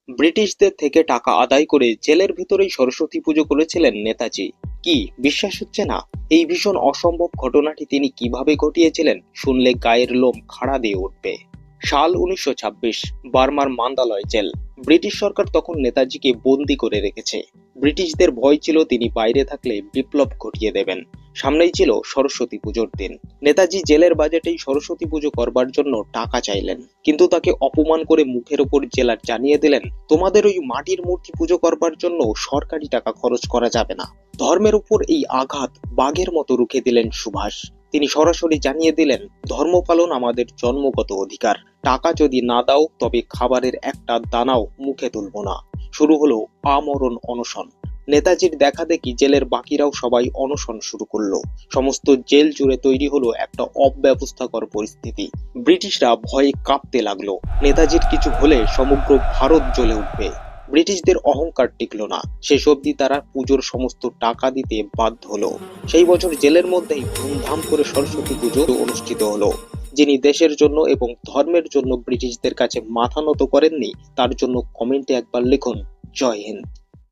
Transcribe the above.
ব্রিটিশদের থেকে টাকা আদায় করে জেলের ভিতরেই সরস্বতী পুজো করেছিলেন নেতাজি। কি বিশ্বাস হচ্ছে না? এই ভীষণ অসম্ভব ঘটনাটি তিনি কিভাবে ঘটিয়েছিলেন শুনলে গায়ের লোম খাড়া দিয়ে উঠবে। সাল 1926, বার্মার মান্দালয় জেল। ব্রিটিশ সরকার তখন নেতাজিকে বন্দি করে রেখেছে। ব্রিটিশদের ভয় ছিল তিনি বাইরে থাকলে বিপ্লব ঘটিয়ে দেবেন। সামনেই ছিল সরস্বতী পুজোর দিন। নেতাজি জেলের বাজেটেই সরস্বতী পুজো করবার জন্য টাকা চাইলেন, কিন্তু তাকে অপমান করে মুখের উপর জেলার জানিয়ে দিলেন, তোমাদের ওই মাটির মূর্তি পুজো করবার জন্য সরকারি টাকা খরচ করা যাবে না। ধর্মের উপর এই আঘাত বাঘের মতো রুখে দিলেন সুভাষ। তিনি সরাসরি জানিয়ে দিলেন, ধর্ম পালন আমাদের জন্মগত অধিকার। টাকা যদি না দাও তবে খাবারের একটা দানাও মুখে তুলব না। শুরু হলো আমরণ অনশন। নেতাজির দেখা দেখি জেলের বাকিরাও সবাই অনশন শুরু করলো। সমস্ত জেল জুড়ে তৈরি হলো একটা অব্যবস্থাকর পরিস্থিতি। ব্রিটিশরা ভয়ে কাঁপতে লাগলো। নেতাজির কিছু হলে সমগ্র ভারত জ্বলে উঠবে। ব্রিটিশদের অহংকার টিকলো না। শেষ অবধি তারা পুজোর সমস্ত টাকা দিতে বাধ্য হলো। সেই বছর জেলের মধ্যেই ধুমধাম করে সরস্বতী পুজো অনুষ্ঠিত হলো। যিনি দেশের জন্য এবং ধর্মের জন্য ব্রিটিশদের কাছে মাথা নত করেননি, তার জন্য কমেন্টে একবার লিখুন, জয় হিন্দ।